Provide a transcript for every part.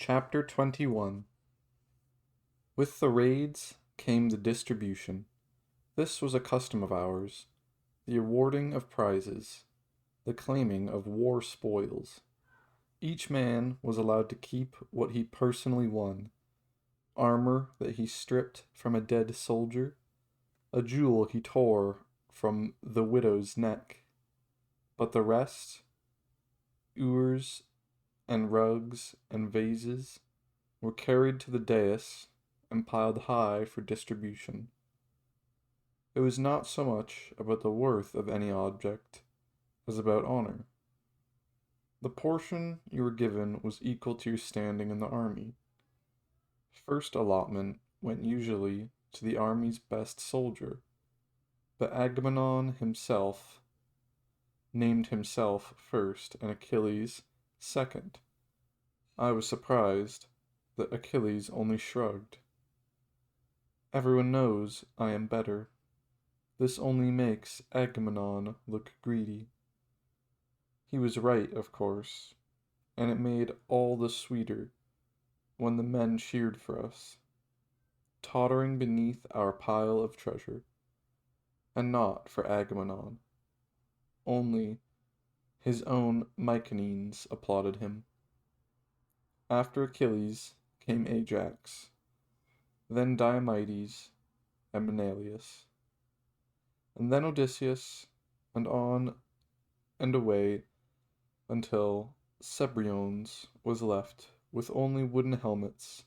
Chapter 21. With the raids came the distribution. This was a custom of ours, the awarding of prizes, the claiming of war spoils. Each man was allowed to keep what he personally won: armor that he stripped from a dead soldier, a jewel he tore from the widow's neck. But the rest, ewers and rugs and vases, were carried to the dais and piled high for distribution. It was not so much about the worth of any object as about honor. The portion you were given was equal to your standing in the army. First allotment went usually to the army's best soldier, but Agamemnon himself named himself first and Achilles second. I was surprised that Achilles only shrugged. Everyone knows I am better. This only makes Agamemnon look greedy. He was right, of course, and it made all the sweeter when the men cheered for us, tottering beneath our pile of treasure, and not for Agamemnon. Only his own Mycenaeans applauded him. After Achilles came Ajax, then Diomedes and Menelaus, and then Odysseus, and on and away until Cebriones was left with only wooden helmets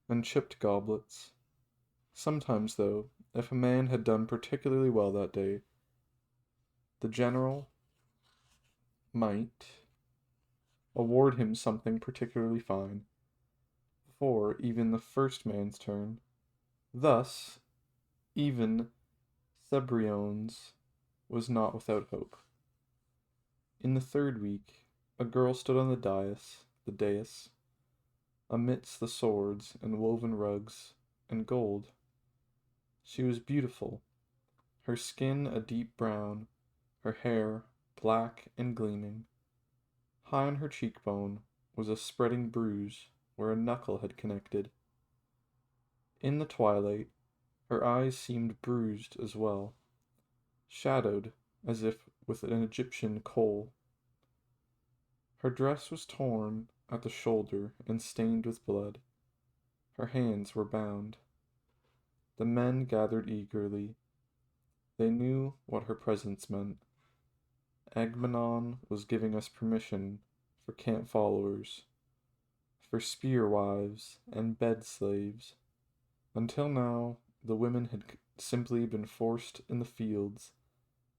and chipped goblets. Sometimes, though, if a man had done particularly well that day, the general might award him something particularly fine before even the first man's turn. Thus, even Cebriones was not without hope. In the third week, a girl stood on the dais, amidst the swords and woven rugs and gold. She was beautiful, her skin a deep brown, her hair black and gleaming. High on her cheekbone was a spreading bruise where a knuckle had connected. In the twilight, her eyes seemed bruised as well, shadowed as if with an Egyptian kohl. Her dress was torn at the shoulder and stained with blood. Her hands were bound. The men gathered eagerly. They knew what her presence meant. Agamemnon was giving us permission for camp followers, for spear wives and bed slaves. Until now, the women had simply been forced in the fields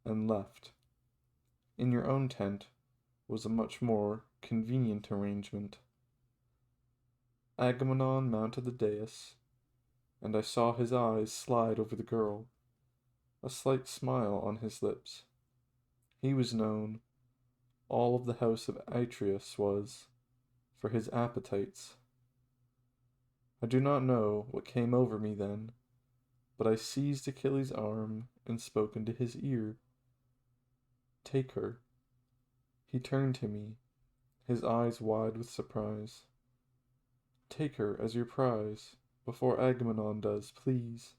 and left. In your own tent was a much more convenient arrangement. Agamemnon mounted the dais, and I saw his eyes slide over the girl, a slight smile on his lips. He was known, all of the house of Atreus was, for his appetites. I do not know what came over me then, but I seized Achilles' arm and spoke into his ear. "Take her." He turned to me, his eyes wide with surprise. "Take her as your prize, before Agamemnon does, please."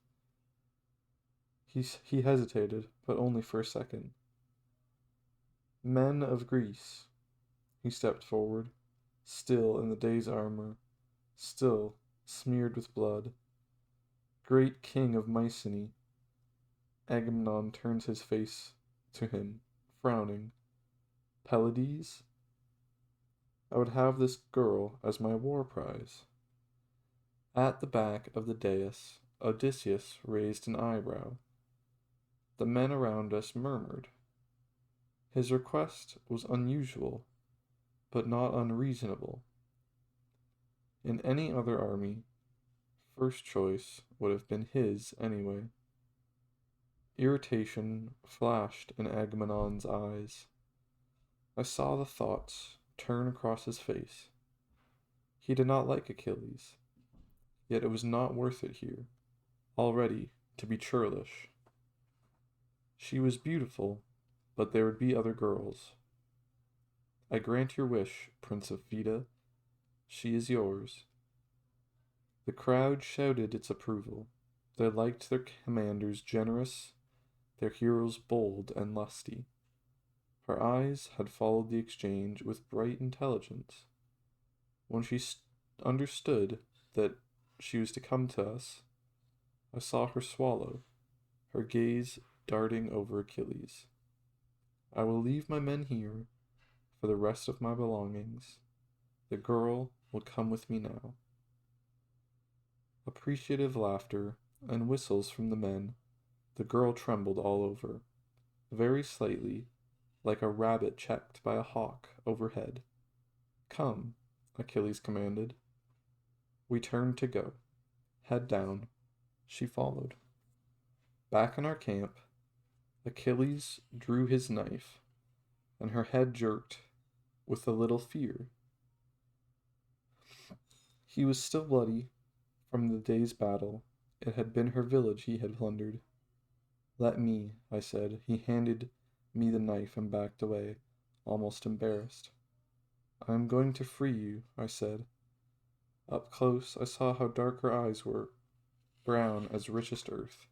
He hesitated, but only for a second. "Men of Greece," he stepped forward, still in the day's armor, still smeared with blood. "Great king of Mycenae." Agamemnon turns his face to him, frowning. "Pelides? I would have this girl as my war prize." At the back of the dais, Odysseus raised an eyebrow. The men around us murmured. His request was unusual, but not unreasonable. In any other army, first choice would have been his anyway. Irritation flashed in Agamemnon's eyes. I saw the thoughts turn across his face. He did not like Achilles, yet it was not worth it here, already, to be churlish. She was beautiful, but there would be other girls. "I grant your wish, Prince of Phaeda," She is yours." The crowd shouted its approval. They liked their commanders generous, their heroes bold and lusty. Her eyes had followed the exchange with bright intelligence. When she understood that she was to come to us, I saw her swallow, her gaze darting over Achilles. "I will leave my men here for the rest of my belongings. The girl will come with me now." Appreciative laughter and whistles from the men. The girl trembled all over, very slightly, like a rabbit checked by a hawk overhead. "Come," Achilles commanded. We turned to go. Head down. She followed. Back in our camp, Achilles drew his knife, and her head jerked with a little fear. He was still bloody from the day's battle. It had been her village he had plundered. "Let me," I said. He handed me the knife and backed away, almost embarrassed. "I am going to free you," I said. Up close, I saw how dark her eyes were, brown as richest earth.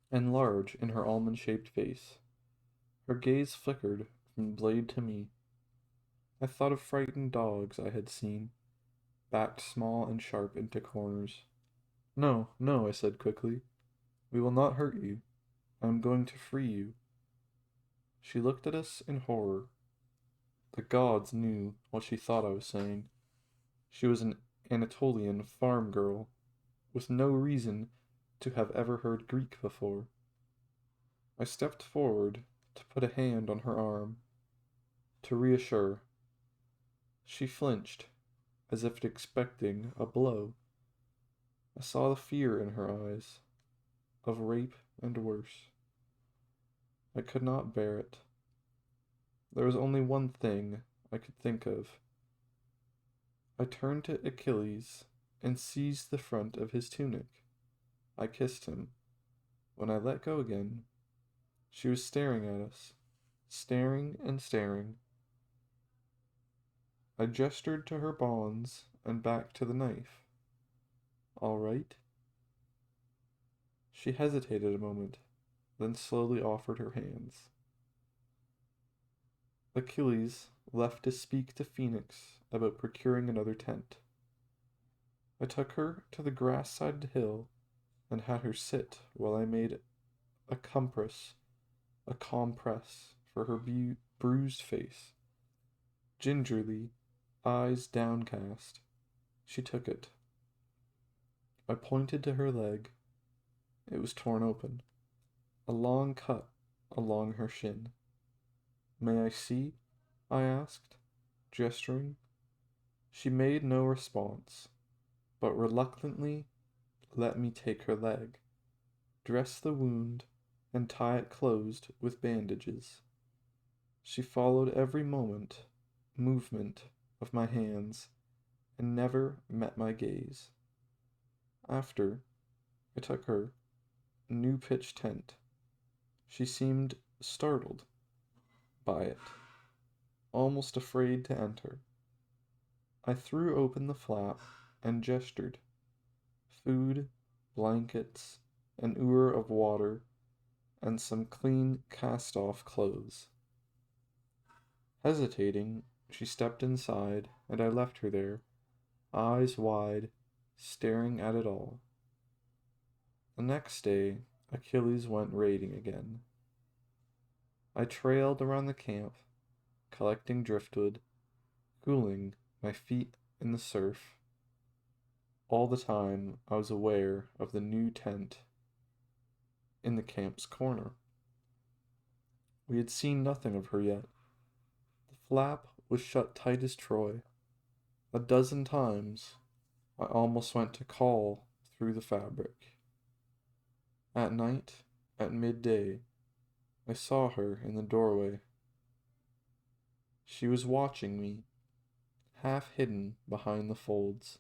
And large in her almond-shaped face. Her gaze flickered from the blade to me. I thought of frightened dogs I had seen, backed small and sharp into corners. "No, no," I said quickly. "We will not hurt you. I am going to free you." She looked at us in horror. The gods knew what she thought I was saying. She was an Anatolian farm girl, with no reason to have ever heard Greek before. I stepped forward to put a hand on her arm, to reassure. She flinched, as if expecting a blow. I saw the fear in her eyes, of rape and worse. I could not bear it. There was only one thing I could think of. I turned to Achilles and seized the front of his tunic. I kissed him. When I let go again, she was staring at us, staring and staring. I gestured to her bonds and back to the knife. "All right?" She hesitated a moment, then slowly offered her hands. Achilles left to speak to Phoenix about procuring another tent. I took her to the grass-sided hill and had her sit while I made a compress for her bruised face. Gingerly, eyes downcast, she took it. I pointed to her leg. It was torn open, a long cut along her shin. "May I see?" I asked, gesturing. She made no response, but reluctantly let me take her leg, dress the wound, and tie it closed with bandages. She followed every movement of my hands, and never met my gaze. After, I took her new pitch tent. She seemed startled by it, almost afraid to enter. I threw open the flap and gestured. Food, blankets, an ewer of water, and some clean cast-off clothes. Hesitating, she stepped inside, and I left her there, eyes wide, staring at it all. The next day, Achilles went raiding again. I trailed around the camp, collecting driftwood, cooling my feet in the surf. All the time I was aware of the new tent in the camp's corner. We had seen nothing of her yet. The flap was shut tight as Troy. A dozen times I almost went to call through the fabric. At night, at midday, I saw her in the doorway. She was watching me, half hidden behind the folds.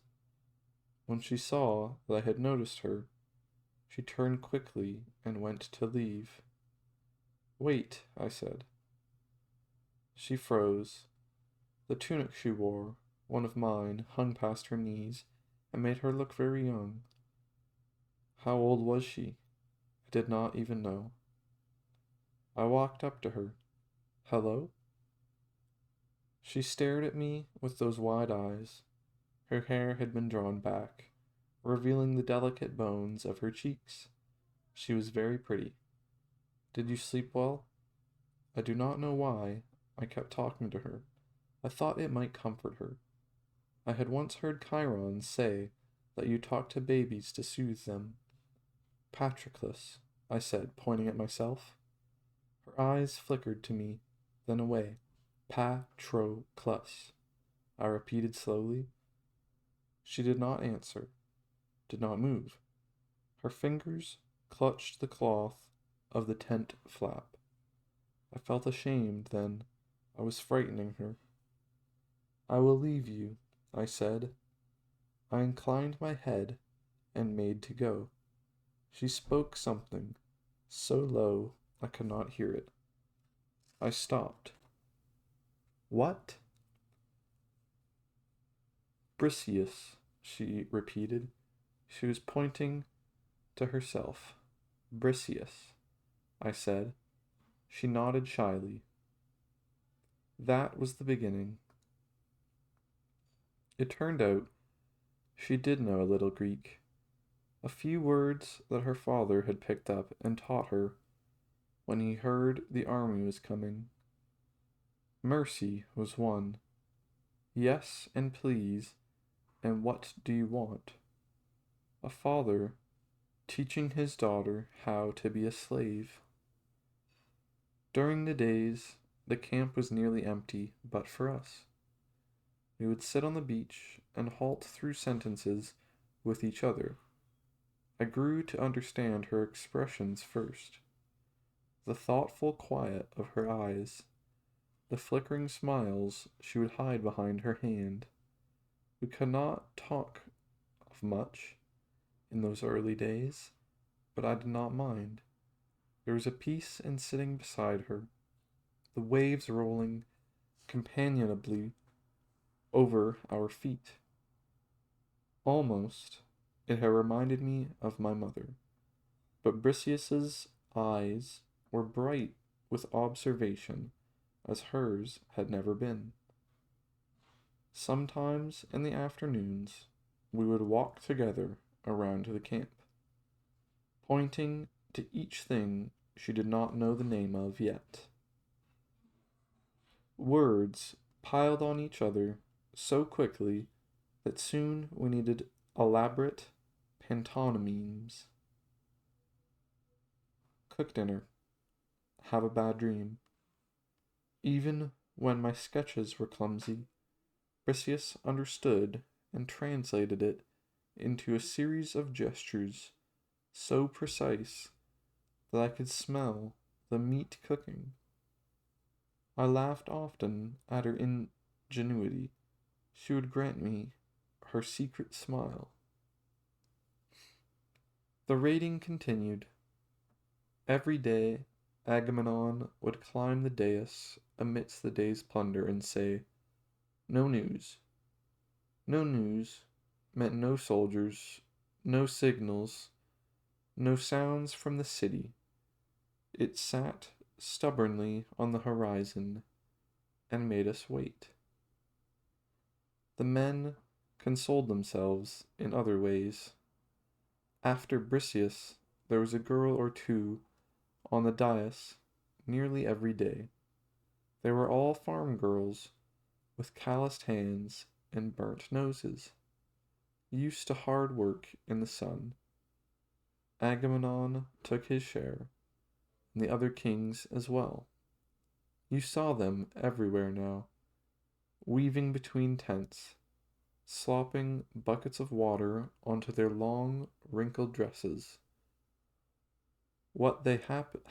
When she saw that I had noticed her, she turned quickly and went to leave. "Wait," I said. She froze. The tunic she wore, one of mine, hung past her knees and made her look very young. How old was she? I did not even know. I walked up to her. Hello? She stared at me with those wide eyes. Her hair had been drawn back, revealing the delicate bones of her cheeks. She was very pretty. Did you sleep well? I do not know why I kept talking to her. I thought it might comfort her. I had once heard Chiron say that you talk to babies to soothe them. Patroclus, I said, pointing at myself. Her eyes flickered to me, then away. Patroclus, I repeated slowly. She did not answer, did not move. Her fingers clutched the cloth of the tent flap. I felt ashamed then. I was frightening her. I will leave you, I said. I inclined my head and made to go. She spoke something, so low I could not hear it. I stopped. What? Briseus, she repeated. She was pointing to herself. Briseus, I said. She nodded shyly. That was the beginning. It turned out she did know a little Greek, a few words that her father had picked up and taught her when he heard the army was coming. Mercy was one. Yes, and please, and what do you want? A father teaching his daughter how to be a slave. During the days, the camp was nearly empty, but for us. We would sit on the beach and halt through sentences with each other. I grew to understand her expressions first. The thoughtful quiet of her eyes, the flickering smiles she would hide behind her hand. We could not talk of much in those early days, but I did not mind. There was a peace in sitting beside her, the waves rolling companionably over our feet. Almost, it had reminded me of my mother, but Briseus's eyes were bright with observation as hers had never been. Sometimes in the afternoons we would walk together around the camp, pointing to each thing she did not know the name of yet. Words piled on each other so quickly that soon we needed elaborate pantonymies. Cook dinner. Have a bad dream. Even when my sketches were clumsy, Briseus understood and translated it into a series of gestures so precise that I could smell the meat cooking. I laughed often at her ingenuity. She would grant me her secret smile. The raiding continued. Every day, Agamemnon would climb the dais amidst the day's plunder and say, No news. No news meant no soldiers, no signals, no sounds from the city. It sat stubbornly on the horizon and made us wait. The men consoled themselves in other ways. After Briseus, there was a girl or two on the dais nearly every day. They were all farm girls with calloused hands and burnt noses, used to hard work in the sun. Agamemnon took his share, and the other kings as well. You saw them everywhere now, weaving between tents, slopping buckets of water onto their long, wrinkled dresses. What they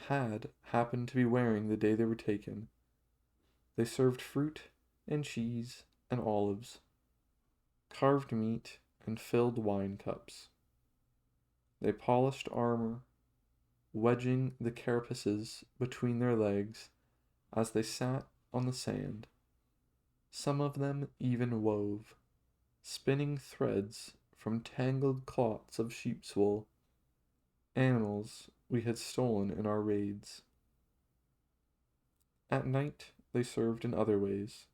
had happened to be wearing the day they were taken. They served fruit and cheese and olives, carved meat and filled wine cups. They polished armor, wedging the carapaces between their legs as they sat on the sand. Some of them even wove, spinning threads from tangled clots of sheep's wool, animals we had stolen in our raids. At night they served in other ways,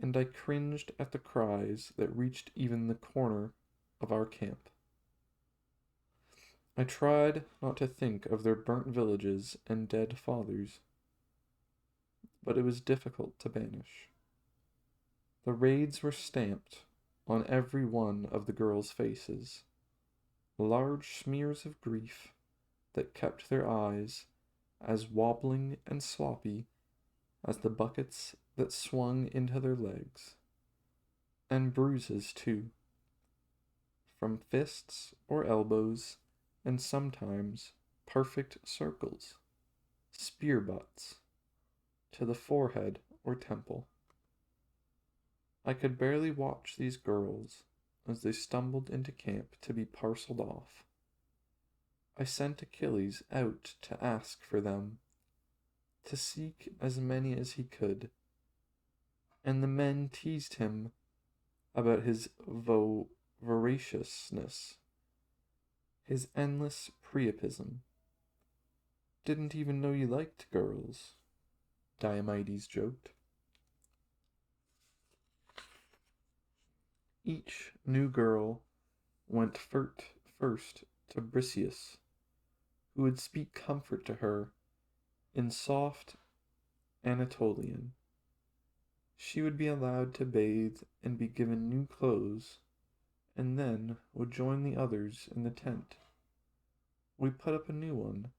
and I cringed at the cries that reached even the corner of our camp. I tried not to think of their burnt villages and dead fathers, but it was difficult to banish. The raids were stamped on every one of the girls' faces, large smears of grief that kept their eyes as wobbling and sloppy as the buckets that swung into their legs, and bruises too, from fists or elbows, and sometimes perfect circles, spear butts, to the forehead or temple. I could barely watch these girls as they stumbled into camp to be parceled off. I sent Achilles out to ask for them, to seek as many as he could, and the men teased him about his voraciousness, his endless priapism. Didn't even know you liked girls, Diomedes joked. Each new girl went first to Briseis, who would speak comfort to her in soft Anatolian. She would be allowed to bathe and be given new clothes, and then would join the others in the tent. We put up a new one,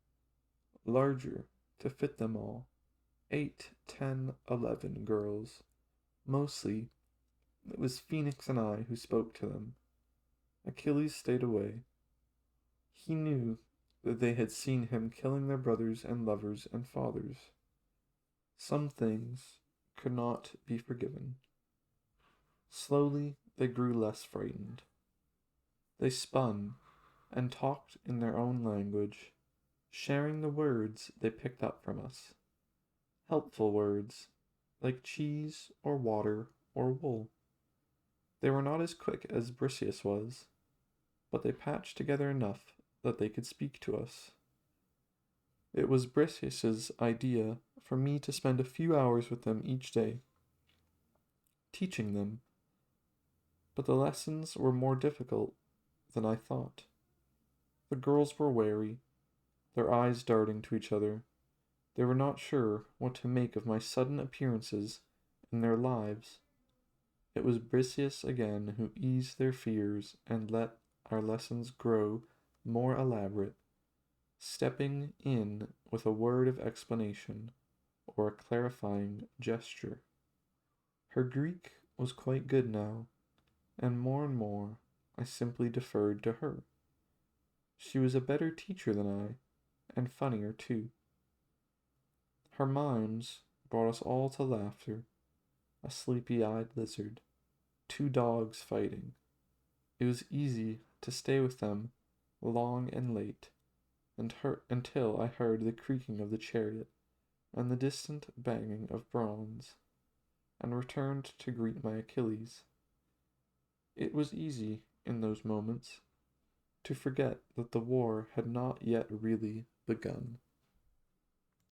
larger, to fit them all. 8, 10, 11 girls. Mostly, it was Phoenix and I who spoke to them. Achilles stayed away. He knew that they had seen him killing their brothers and lovers and fathers. Some things could not be forgiven. Slowly, they grew less frightened. They spun and talked in their own language, sharing the words they picked up from us. Helpful words, like cheese or water or wool. They were not as quick as Briseis was, but they patched together enough that they could speak to us. It was Briseis's idea for me to spend a few hours with them each day, teaching them, but the lessons were more difficult than I thought. The girls were wary, their eyes darting to each other. They were not sure what to make of my sudden appearances in their lives. It was Briseis again who eased their fears and let our lessons grow more elaborate, stepping in with a word of explanation or a clarifying gesture. Her Greek was quite good now, and more I simply deferred to her. She was a better teacher than I, and funnier too. Her mimes brought us all to laughter. A sleepy-eyed lizard, 2 dogs fighting. It was easy to stay with them long and late, until I heard the creaking of the chariot and the distant banging of bronze, and returned to greet my Achilles. It was easy, in those moments, to forget that the war had not yet really begun.